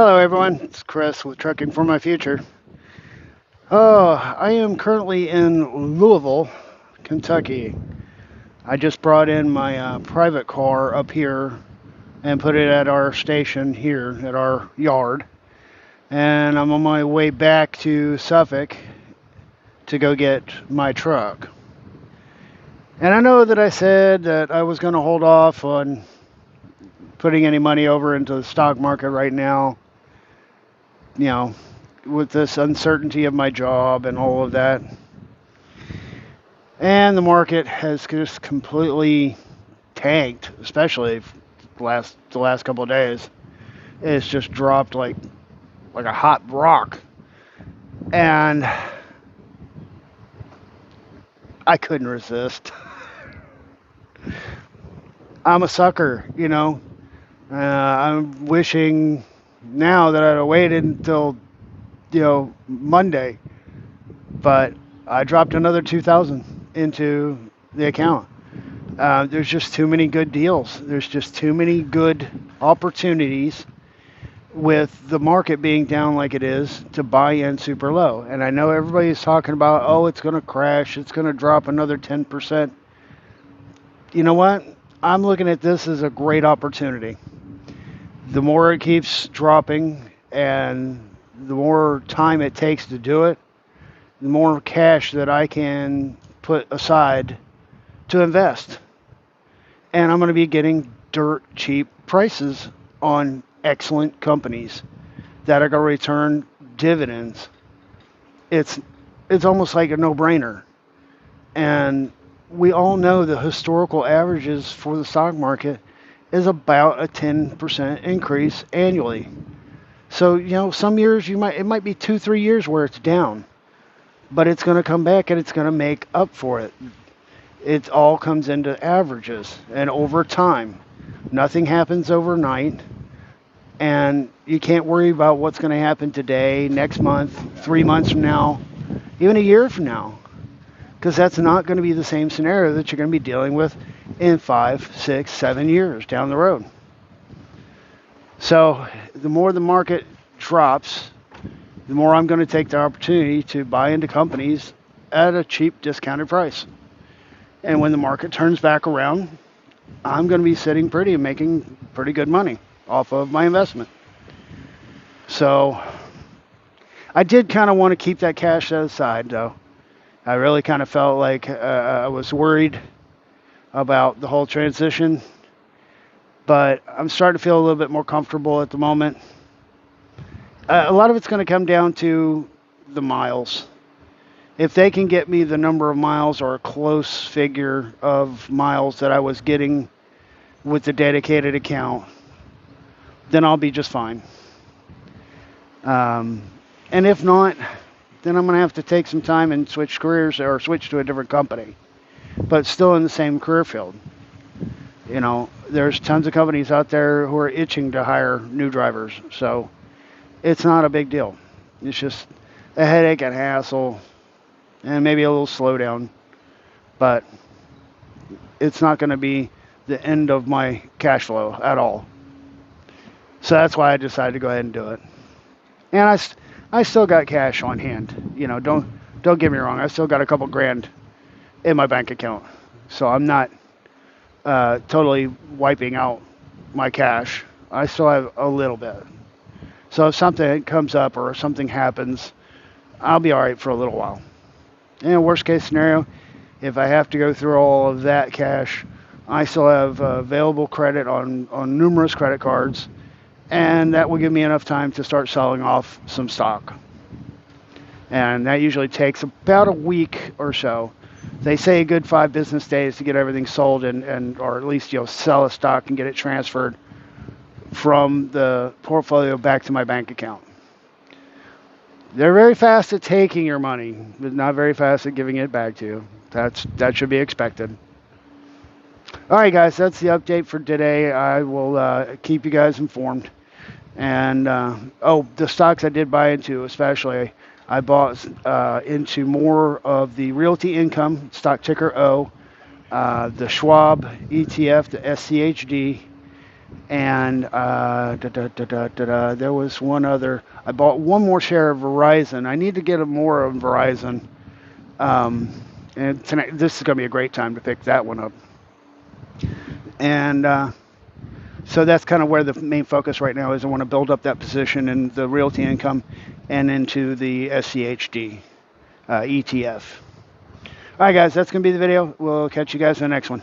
Hello, everyone. It's Chris with Trucking for My Future. Oh, I am currently in Louisville, Kentucky. I just brought in my private car up here and put it at our station here at our yard. And I'm on my way back to Suffolk to go get my truck. And I know that I said that I was going to hold off on putting any money over into the stock market right now, you know, with this uncertainty of my job and all of that. And the market has just completely tanked, especially the last couple of days. It's just dropped like a hot rock, and I couldn't resist. I'm a sucker, you know. I'm wishing now that I'd have waited until Monday, but I dropped another 2,000 into the account. There's just too many good deals. There's just too many good opportunities with the market being down like it is to buy in super low. And I know everybody's talking about, oh, it's going to crash. It's going to drop another 10%. You know what? I'm looking at this as a great opportunity. The more it keeps dropping and the more time it takes to do it, the more cash that I can put aside to invest. And I'm going to be getting dirt cheap prices on excellent companies that are going to return dividends. It's almost like a no-brainer. And we all know the historical averages for the stock market is about a 10% increase annually. So, some years it might be 2-3 years where it's down, but it's going to come back and it's going to make up for it. It all comes into averages and over time. Nothing happens overnight, and you can't worry about what's going to happen today, next month, 3 months from now, even a year from now, because that's not going to be the same scenario that you're going to be dealing with in 5, 6, 7 years down the road. So the more the market drops, the more I'm going to take the opportunity to buy into companies at a cheap discounted price. And when the market turns back around, I'm going to be sitting pretty and making pretty good money off of my investment. So I did kind of want to keep that cash aside, though. I really kind of felt like I was worried about the whole transition, but I'm starting to feel a little bit more comfortable at the moment. A lot of it's going to come down to the miles. If they can get me the number of miles or a close figure of miles that I was getting with the dedicated account, then I'll be just fine. And if not, then I'm going to have to take some time and switch careers or switch to a different company, but still in the same career field. There's tons of companies out there who are itching to hire new drivers, so it's not a big deal. It's just a headache and hassle and maybe a little slowdown, but it's not going to be the end of my cash flow at all. So that's why I decided to go ahead and do it. And I still got cash on hand. Don't get me wrong. I still got a couple grand in my bank account, so I'm not totally wiping out my cash. I still have a little bit. So if something comes up or something happens, I'll be all right for a little while. And worst case scenario, if I have to go through all of that cash, I still have available credit on numerous credit cards, and that will give me enough time to start selling off some stock. And that usually takes about a week or so. They say a good 5 business days to get everything sold and or at least sell a stock and get it transferred from the portfolio back to my bank account. They're very fast at taking your money, but not very fast at giving it back to you. That should be expected. All right, guys, that's the update for today. I will keep you guys informed. And, the stocks I did buy into, especially, I bought into more of the Realty Income, stock ticker O, the Schwab ETF, the SCHD, And there was one other. I bought one more share of Verizon. I need to get more of Verizon. And tonight, this is going to be a great time to pick that one up. And so that's kind of where the main focus right now is. I want to build up that position in the realty income and into the SCHD ETF. All right, guys, that's going to be the video. We'll catch you guys in the next one.